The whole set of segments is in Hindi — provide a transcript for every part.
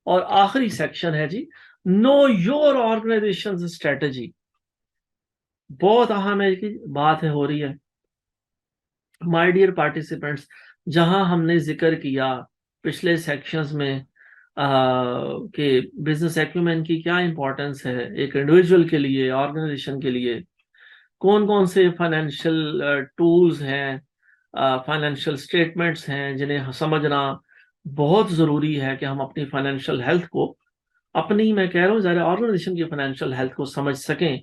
और आखिरी सेक्शन है जी, नो योर ऑर्गेनाइजेशन स्ट्रेटजी। बहुत अहम है कि बात है हो रही है माय डियर पार्टिसिपेंट्स। जहां हमने जिक्र किया पिछले सेक्शंस में कि बिजनेस एक्यूमेन की क्या इंपॉर्टेंस है एक इंडिविजुअल के लिए, ऑर्गेनाइजेशन के लिए, कौन कौन से फाइनेंशियल टूल्स हैं, फाइनेंशियल स्टेटमेंट्स हैं जिन्हें समझना बहुत ज़रूरी है कि हम अपनी फाइनेंशियल हेल्थ को, अपनी मैं कह रहा हूँ ज़रा ऑर्गेनाइजेशन की फाइनेंशियल हेल्थ को समझ सकें।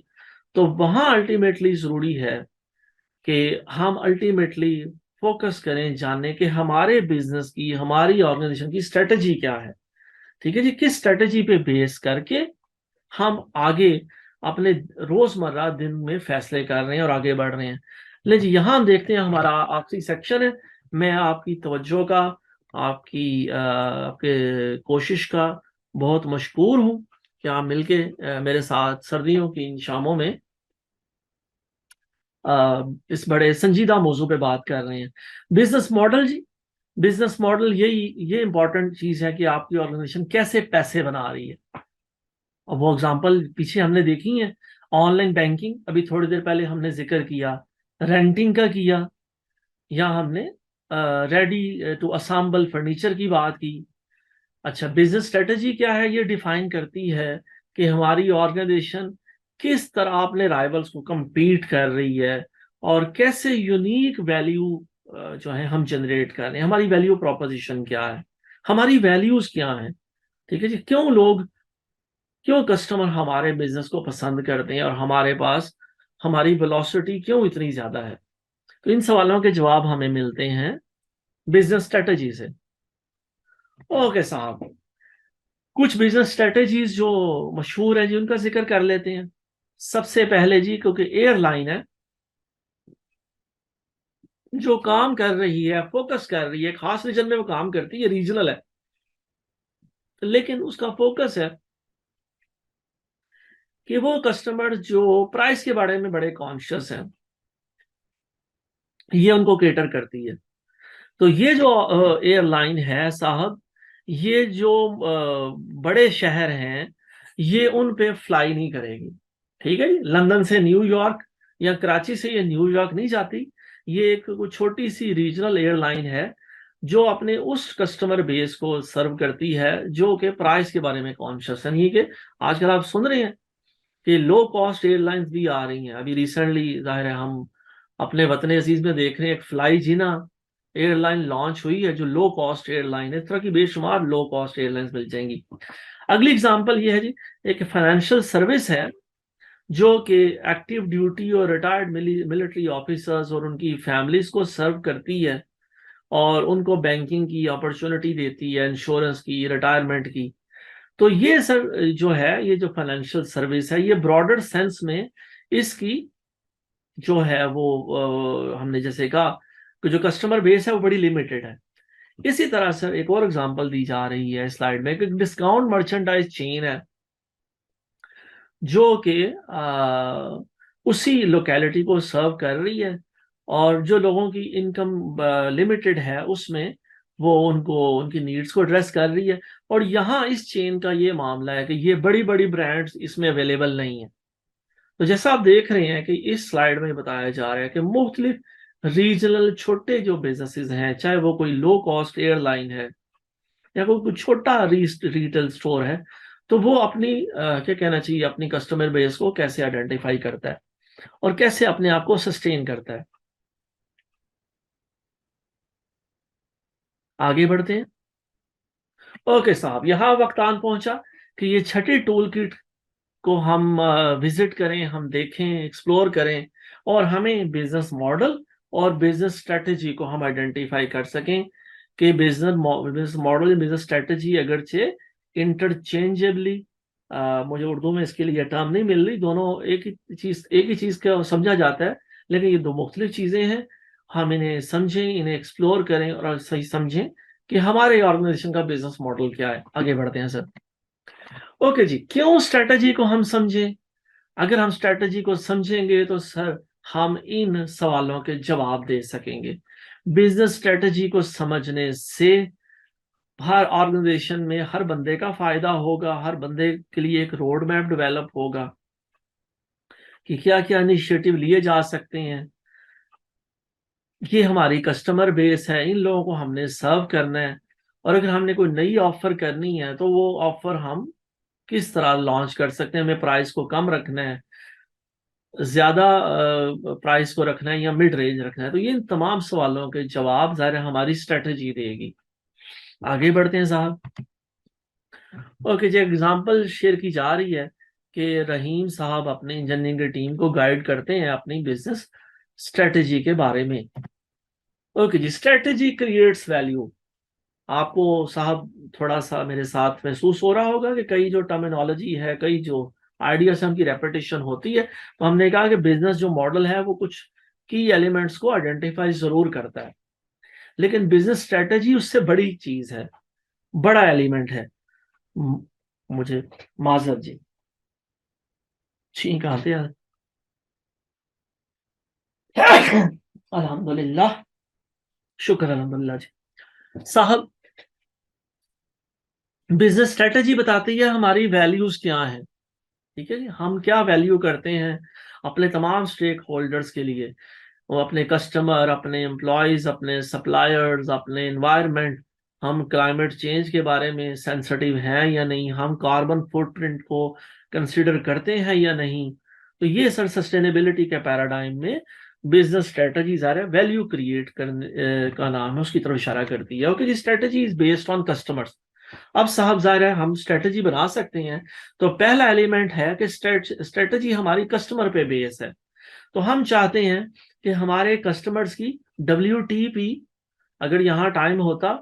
तो वहाँ अल्टीमेटली ज़रूरी है कि हम अल्टीमेटली फोकस करें जानने कि हमारे बिजनेस की, हमारी ऑर्गेनाइजेशन की स्ट्रेटजी क्या है। ठीक है जी, किस स्ट्रेटजी पे बेस करके हम आगे अपने रोजमर्रा दिन में फैसले कर रहे हैं और आगे बढ़ रहे हैं। ले जी, यहाँ हम देखते हैं हमारा आखिरी सेक्शन है। मैं आपकी तवज्जो का, आपके कोशिश का बहुत मशकूर हूँ कि आप मिलके मेरे साथ सर्दियों की इन शामों में इस बड़े संजीदा मौजू पे बात कर रहे हैं। बिजनेस मॉडल जी, बिजनेस मॉडल यही, ये इंपॉर्टेंट चीज है कि आपकी ऑर्गेनाइजेशन कैसे पैसे बना रही है। और वो एग्जांपल पीछे हमने देखी है, ऑनलाइन बैंकिंग अभी थोड़ी देर पहले हमने जिक्र किया, रेंटिंग का किया, या हमने रेडी टू असेंबल फर्नीचर की बात की। अच्छा, बिजनेस स्ट्रेटजी क्या है? ये डिफाइन करती है कि हमारी ऑर्गेनाइजेशन किस तरह अपने राइवल्स को compete कर रही है और कैसे यूनिक वैल्यू जो है हम जनरेट कर रहे हैं। हमारी वैल्यू प्रोपोजिशन क्या है, हमारी वैल्यूज क्या हैं। ठीक है जी, क्यों लोग, क्यों कस्टमर हमारे बिजनेस को पसंद करते हैं और हमारे पास हमारी वेलोसिटी क्यों इतनी ज्यादा है। तो इन सवालों के जवाब हमें मिलते हैं बिजनेस स्ट्रेटजी से। ओके साहब, कुछ बिजनेस स्ट्रेटजीज जो मशहूर है जी उनका जिक्र कर लेते हैं। सबसे पहले जी, क्योंकि एयरलाइन है जो काम कर रही है, फोकस कर रही है, खास रीजन में वो काम करती है, रीजनल है, लेकिन उसका फोकस है कि वो कस्टमर जो प्राइस के बारे में बड़े कॉन्शियस हैं, ये उनको केटर करती है। तो ये जो एयरलाइन है साहब, ये जो बड़े शहर हैं, ये उन पे फ्लाई नहीं करेगी। ठीक है जी, लंदन से न्यूयॉर्क या कराची से ये न्यूयॉर्क नहीं जाती। ये एक कोई छोटी सी रीजनल एयरलाइन है जो अपने उस कस्टमर बेस को सर्व करती है जो कि प्राइस के बारे में कॉन्शियस है। नहीं कि आजकल आप सुन रहे हैं कि लो कॉस्ट एयरलाइंस भी आ रही हैं। अभी रिसेंटली जाहिर है हम अपने वतन अजीज में देख रहे हैं, एक फ्लाई जीना एयरलाइन लॉन्च हुई है जो लो कॉस्ट एयरलाइन है। इस तरह की बेशुमार लो कॉस्ट एयरलाइंस मिल जाएंगी। अगली एग्जांपल ये है जी, एक फाइनेंशियल सर्विस है जो कि एक्टिव ड्यूटी और रिटायर्ड मिलिट्री ऑफिसर्स और उनकी फैमिलीज को सर्व करती है और उनको बैंकिंग की अपॉर्चुनिटी देती है, इंश्योरेंस की, रिटायरमेंट की। तो ये सर जो है, ये जो फाइनेंशियल सर्विस है, ये ब्रॉडर सेंस में इसकी जो है वो हमने जैसे कहा कि जो कस्टमर बेस है वो बड़ी लिमिटेड है। इसी तरह से एक और एग्जांपल दी जा रही है स्लाइड में कि डिस्काउंट मर्चेंडाइज चेन है जो कि उसी लोकेलिटी को सर्व कर रही है और जो लोगों की इनकम लिमिटेड है उसमें वो उनको, उनकी नीड्स को एड्रेस कर रही है। और यहाँ इस चेन का ये मामला है कि ये बड़ी बड़ी ब्रांड्स इसमें अवेलेबल नहीं है। तो जैसा आप देख रहे हैं कि इस स्लाइड में बताया जा रहा है कि मुख्तलिफ रीजनल छोटे जो बिजनेसेस हैं, चाहे वो कोई लो कॉस्ट एयरलाइन है या कोई छोटा रिटेल स्टोर है, तो वो अपनी क्या कहना चाहिए, अपनी कस्टमर बेस को कैसे आइडेंटिफाई करता है और कैसे अपने आप को सस्टेन करता है। आगे बढ़ते हैं। ओके साहब, यहाँ वक्त आन पहुंचा कि ये छठी टूल किट को हम विजिट करें, हम देखें, एक्सप्लोर करें और हमें बिजनेस मॉडल और बिजनेस स्ट्रेटजी को हम आइडेंटिफाई कर सकें कि बिजनेस मॉडल, बिजनेस स्ट्रेटजी अगरचे इंटरचेंजेबली, मुझे उर्दू में इसके लिए टर्म नहीं मिल रही, दोनों एक ही चीज का समझा जाता है, लेकिन ये दो मुख्तलिफ चीजें हैं। हम इन्हें समझें, इन्हें एक्सप्लोर करें और सही समझें कि हमारे ऑर्गेनाइजेशन का बिजनेस मॉडल क्या है। आगे बढ़ते हैं सर। ओके जी, क्यों स्ट्रेटजी को हम समझें? अगर हम स्ट्रेटजी को समझेंगे तो सर हम इन सवालों के जवाब दे सकेंगे। बिजनेस स्ट्रेटजी को समझने से हर ऑर्गेनाइजेशन में हर बंदे का फायदा होगा, हर बंदे के लिए एक रोड मैप डेवलप होगा कि क्या क्या इनिशिएटिव लिए जा सकते हैं। ये हमारी कस्टमर बेस है, इन लोगों को हमने सर्व करना है। और अगर हमने कोई नई ऑफर करनी है तो वो ऑफर हम किस तरह लॉन्च कर सकते हैं, हमें प्राइस को कम रखना है, ज्यादा प्राइस को रखना है या मिड रेंज रखना है। तो ये इन तमाम सवालों के जवाब ज़ाहिर है हमारी स्ट्रेटजी देगी। आगे बढ़ते हैं साहब। ओके जी, एग्जांपल शेयर की जा रही है कि रहीम साहब अपने इंजीनियरिंग की टीम को गाइड करते हैं अपनी बिजनेस स्ट्रेटजी के बारे में। ओके जी, स्ट्रेटजी क्रिएट्स वैल्यू। आपको साहब थोड़ा सा मेरे साथ महसूस हो रहा होगा कि कई जो टर्मिनोलॉजी है, कई जो आइडियाज हम की रेपिटेशन होती है। तो हमने कहा कि बिजनेस जो मॉडल है वो कुछ की एलिमेंट्स को आइडेंटिफाई जरूर करता है, लेकिन बिजनेस स्ट्रेटजी उससे बड़ी चीज है, बड़ा एलिमेंट है। म- मुझे माजर जी छींक आते हैं। अल्हम्दुलिल्लाह, शुक्र अल्हम्दुलिल्लाह जी। साहब, बिजनेस स्ट्रेटजी बताती है हमारी वैल्यूज क्या है। ठीक है जी, हम क्या वैल्यू करते हैं अपने तमाम स्टेक होल्डर्स के लिए, वो अपने कस्टमर, अपने एम्प्लॉयज, अपने सप्लायर्स, अपने एनवायरनमेंट। हम क्लाइमेट चेंज के बारे में सेंसिटिव हैं या नहीं, हम कार्बन फुटप्रिंट को कंसिडर करते हैं या नहीं। तो ये सर सस्टेनेबिलिटी के पैराडाइम में बिजनेस स्ट्रेटजी ज़ाहिर है वैल्यू क्रिएट करने का नाम है, उसकी तरफ इशारा करती है। ओके जी, strategy is based on customers. अब साहब ज़ाहिर है हम स्ट्रेटजी बना सकते हैं। तो पहला एलिमेंट है कि स्ट्रेटजी हमारी कस्टमर पे बेस है। तो हम चाहते हैं कि हमारे कस्टमर्स की WTP, अगर यहाँ टाइम होता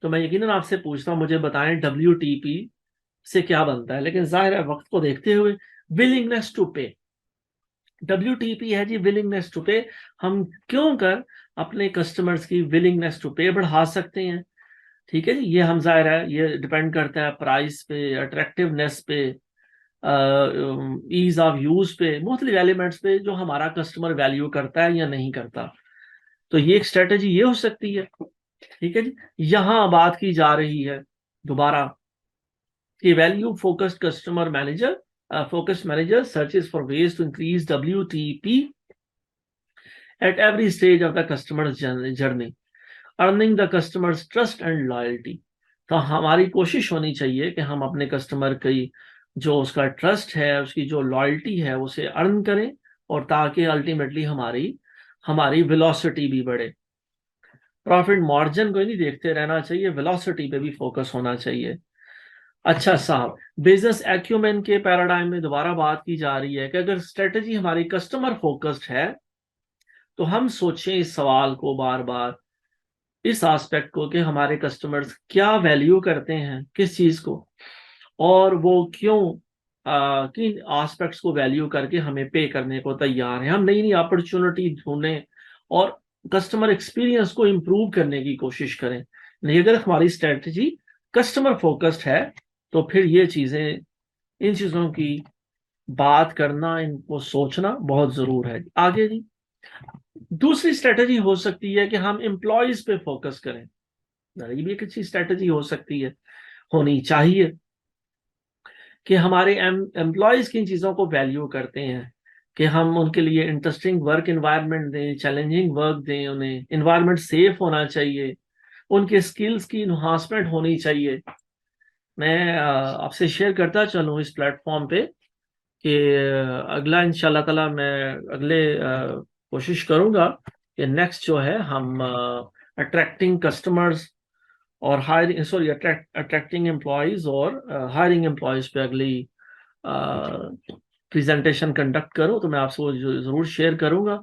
तो मैं यकीनन आपसे पूछता हूँ मुझे बताएं WTP से क्या बनता है, लेकिन जाहिर है वक्त को देखते हुए विलिंगनेस टू पे। WTP है जी विलिंगनेस टू पे। हम क्यों कर अपने कस्टमर्स की विलिंगनेस टू पे बढ़ा सकते हैं। ठीक है जी, ये हम जाहिर है ये डिपेंड करता है प्राइस पे, अट्रैक्टिवनेस पे, ईज ऑफ यूज पे, मुख्तलिफ एलिमेंट्स पे जो हमारा कस्टमर वैल्यू करता है या नहीं करता। तो ये एक स्ट्रेटजी ये हो सकती है। ठीक है जी, यहाँ बात की जा रही है दोबारा कि value focused customer manager, focused manager searches for ways to increase WTP at every stage of the customer journey, earning the customers trust and loyalty. तो हमारी कोशिश होनी चाहिए कि हम अपने कस्टमर की जो उसका ट्रस्ट है, उसकी जो लॉयल्टी है, उसे अर्न करें, और ताकि अल्टीमेटली हमारी हमारी वेलोसिटी भी बढ़े। प्रॉफिट मार्जिन को ही नहीं देखते रहना चाहिए, वेलोसिटी पे भी फोकस होना चाहिए। अच्छा साहब, बिजनेस एक्यूमेन के पैराडाइम में दोबारा बात की जा रही है कि अगर स्ट्रेटजी हमारी कस्टमर फोकस्ड है तो हम सोचें इस सवाल को बार बार, इस एस्पेक्ट को कि हमारे कस्टमर्स क्या वैल्यू करते हैं किस चीज को, और वो क्यों किन एस्पेक्ट्स को वैल्यू करके हमें पे करने को तैयार है। हम नई नई अपॉर्चुनिटी ढूंढें और कस्टमर एक्सपीरियंस को इम्प्रूव करने की कोशिश करें। नहीं, अगर हमारी स्ट्रेटजी कस्टमर फोकस्ड है तो फिर ये चीजें, इन चीजों की बात करना, इनको सोचना बहुत जरूर है। आगे जी, दूसरी स्ट्रेटजी हो सकती है कि हम एम्प्लॉयज पे फोकस करें। ये भी एक अच्छी स्ट्रेटजी हो सकती है, होनी चाहिए कि हमारे एम्प्लॉयज किन चीज़ों को वैल्यू करते हैं, कि हम उनके लिए इंटरेस्टिंग वर्क इन्वायरमेंट दें, चैलेंजिंग वर्क दें, उन्हें इन्वायरमेंट सेफ होना चाहिए, उनके स्किल्स की इन्हांसमेंट होनी चाहिए। मैं आपसे शेयर करता चलूँ इस प्लेटफॉर्म पे कि अगला इंशाल्लाह ताला मैं अगले कोशिश करूंगा कि नेक्स्ट जो है हम अट्रैक्टिंग कस्टमर्स और हायरिंग, सॉरी, अट्रैक्टिंग एम्प्लॉयज और हायरिंग एम्प्लॉयज पे अगली प्रेजेंटेशन कंडक्ट करो तो मैं आपसे वो जरूर शेयर करूंगा।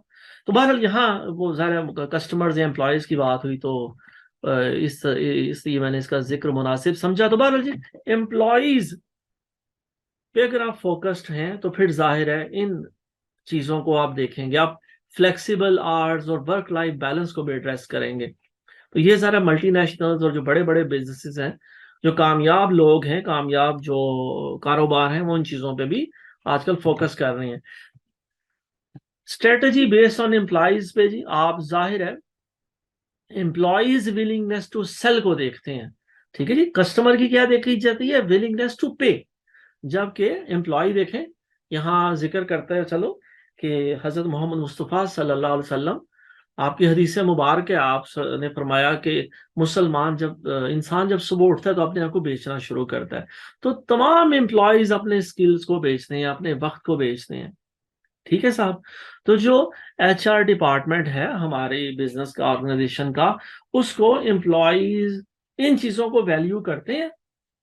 तो बहरहाल यहाँ वो ज़ाहिर कस्टमर्स या एम्प्लॉयज की बात हुई तो इसलिए मैंने इसका जिक्र मुनासिब समझा। तो बहरहाल जी, एम्प्लॉयज पे अगर आप फोकस्ड हैं तो फिर जाहिर है इन चीज़ों को आप देखेंगे, आप फ्लेक्सिबल आवर्स और वर्क लाइफ बैलेंस को भी एड्रेस करेंगे। तो ये सारा मल्टीनेशनल्स और जो बड़े बड़े बिजनेसेस हैं, जो कामयाब लोग हैं, कामयाब जो कारोबार हैं, वो इन चीज़ों पे भी आजकल फोकस कर रहे हैं। स्ट्रेटजी बेस्ड ऑन एम्प्लॉयज पे जी आप जाहिर है एम्प्लॉयज विलिंगनेस टू सेल को देखते हैं। ठीक है जी। कस्टमर की क्या देखी जाती है? विलिंगनेस टू पे। जबकि एम्प्लॉय देखें, यहाँ जिक्र करते हैं चलो कि हजरत मोहम्मद मुस्तफ़ा सल्लल्लाहु अलैहि वसल्लम, आपकी हदीस मुबारक है, आप ने फरमाया कि मुसलमान जब इंसान जब सुबह उठता है तो अपने आप को बेचना शुरू करता है। तो तमाम एम्प्लॉयज अपने स्किल्स को बेचते हैं, अपने वक्त को बेचते हैं। ठीक है साहब। तो जो HR डिपार्टमेंट है हमारे बिजनेस का, ऑर्गेनाइजेशन का, उसको एम्प्लॉयज इन चीजों को वैल्यू करते हैं,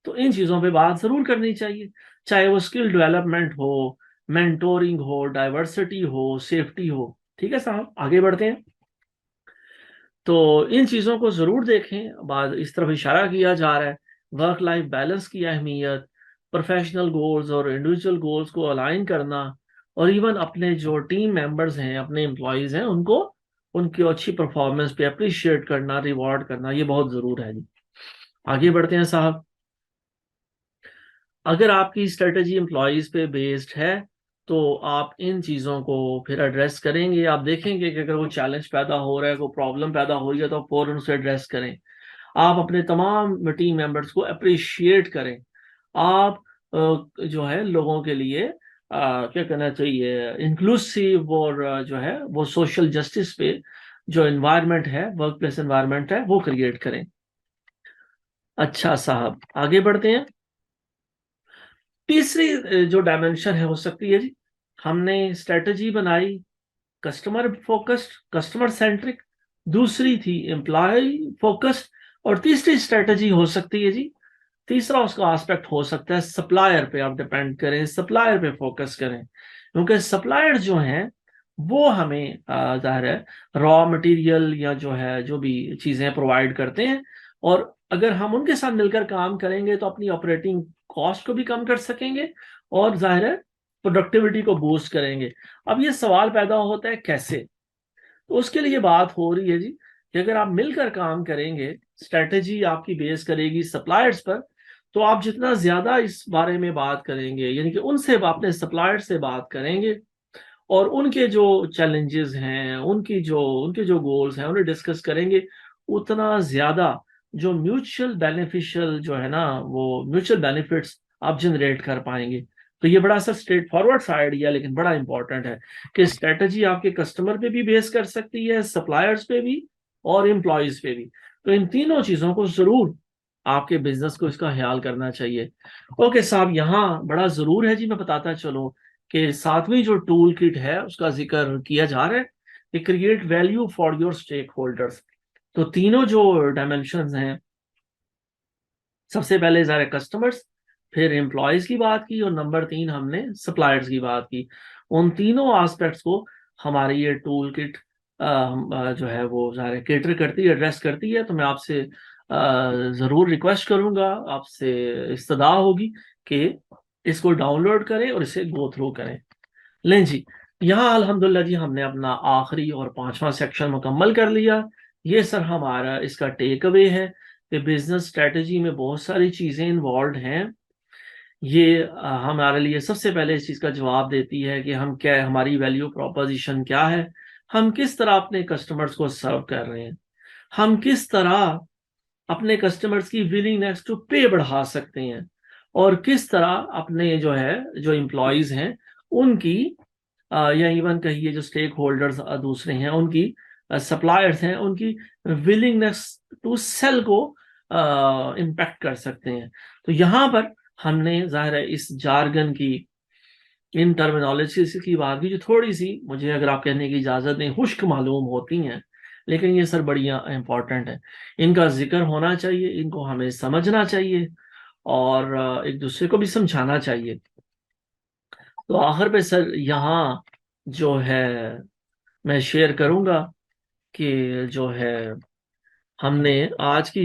तो इन चीजों पे बात जरूर करनी चाहिए। चाहे वो स्किल डेवलपमेंट हो, मेंटोरिंग हो, डाइवर्सिटी हो, सेफ्टी हो। ठीक है साहब, आगे बढ़ते हैं। तो इन चीजों को जरूर देखें। बाद इस तरफ इशारा किया जा रहा है, वर्क लाइफ बैलेंस की अहमियत, प्रोफेशनल गोल्स और इंडिविजुअल गोल्स को अलाइन करना, और इवन अपने जो टीम मेंबर्स हैं, अपने एम्प्लॉयज हैं, उनको उनकी अच्छी परफॉर्मेंस पे अप्रिशिएट करना, रिवॉर्ड करना, ये बहुत जरूर है जी। आगे बढ़ते हैं साहब। अगर आपकी स्ट्रेटजी एम्प्लॉयज पे बेस्ड है, तो आप इन चीज़ों को फिर एड्रेस करेंगे। आप देखेंगे कि अगर कोई चैलेंज पैदा हो रहा है, कोई प्रॉब्लम पैदा हो रही है, तो आप फौरन उसे एड्रेस करें। आप अपने तमाम टीम मेंबर्स को अप्रिशिएट करें। आप जो है लोगों के लिए क्या करना चाहिए, इंक्लूसिव और जो है वो सोशल जस्टिस पे जो एनवायरनमेंट है, वर्क प्लेस एनवायरनमेंट है, वो क्रिएट करें। अच्छा साहब, आगे बढ़ते हैं। तीसरी जो डायमेंशन है हो सकती है जी, हमने स्ट्रेटजी बनाई कस्टमर फोकस्ड, कस्टमर सेंट्रिक, दूसरी थी एम्प्लॉय फोकस्ड, और तीसरी स्ट्रेटजी हो सकती है जी, तीसरा उसका एस्पेक्ट हो सकता है सप्लायर पे आप डिपेंड करें, सप्लायर पे फोकस करें। क्योंकि सप्लायर जो हैं वो हमें जाहिर है रॉ मटेरियल या जो है जो भी चीजें प्रोवाइड करते हैं, और अगर हम उनके साथ मिलकर काम करेंगे तो अपनी ऑपरेटिंग कॉस्ट को भी कम कर सकेंगे, और जाहिर है प्रोडक्टिविटी को बूस्ट करेंगे। अब ये सवाल पैदा होता है कैसे? तो उसके लिए बात हो रही है जी कि अगर आप मिलकर काम करेंगे, स्ट्रेटेजी आपकी बेस करेगी सप्लायर्स पर, तो आप जितना ज्यादा इस बारे में बात करेंगे, यानी कि उनसे अपने सप्लायर से बात करेंगे और उनके जो चैलेंजेस हैं, उनके जो गोल्स हैं उन्हें डिस्कस करेंगे, उतना ज्यादा जो म्यूचुअल बेनिफिशियल जो है ना, वो म्यूचुअल बेनिफिट्स आप जनरेट कर पाएंगे। तो ये बड़ा सा स्ट्रेट फॉरवर्ड सा आइडिया, लेकिन बड़ा इंपॉर्टेंट है कि स्ट्रेटजी आपके कस्टमर पे भी बेस कर सकती है, सप्लायर्स पे भी, और एम्प्लॉयज पे भी। तो इन तीनों चीजों को जरूर आपके बिजनेस को इसका ख्याल करना चाहिए। ओके साहब, यहाँ बड़ा जरूर है जी, मैं बताता चलो कि सातवीं जो टूल किट है उसका जिक्र किया जा रहा है कि create value for your stakeholders. तो तीनों जो डायमेंशन हैं, सबसे पहले सारे कस्टमर्स, फिर एम्प्लॉयज की बात की, और नंबर 3 हमने सप्लायर्स की बात की। उन तीनों एस्पेक्ट्स को हमारी ये टूल किट जो है वो सारे केटर करती है, एड्रेस करती है। तो मैं आपसे जरूर रिक्वेस्ट करूंगा, आपसे इस्तदा होगी कि इसको डाउनलोड करें और इसे गो थ्रू करें। लें जी, यहाँ अल्हम्दुलिल्लाह जी हमने अपना आखिरी और पांचवा सेक्शन मुकम्मल कर लिया। ये सर हमारा इसका टेक अवे है कि बिजनेस स्ट्रेटजी में बहुत सारी चीज़ें इन्वॉल्व हैं। ये हमारे लिए सबसे पहले इस चीज़ का जवाब देती है कि हम क्या, हमारी वैल्यू प्रोपोजिशन क्या है, हम किस तरह अपने कस्टमर्स को सर्व कर रहे हैं, हम किस तरह अपने कस्टमर्स की विलिंगनेस टू पे बढ़ा सकते हैं, और किस तरह अपने जो है जो एम्प्लॉयज हैं उनकी या इवन कहिए जो स्टेक होल्डर्स दूसरे हैं उनकी, सप्लायर्स हैं उनकी विलिंगनेस टू सेल को इम्पैक्ट कर सकते हैं। तो यहाँ पर हमने जाहिर है इस जार्गन की, इन टर्मिनोलॉजी की बात की जो थोड़ी सी मुझे, अगर आप कहने की इजाज़त दें, खुश्क मालूम होती हैं, लेकिन ये सर बढ़िया इंपॉर्टेंट है। इनका जिक्र होना चाहिए, इनको हमें समझना चाहिए, और एक दूसरे को भी समझाना चाहिए। तो आखिर पे सर यहाँ जो है मैं शेयर करूंगा कि जो है हमने आज की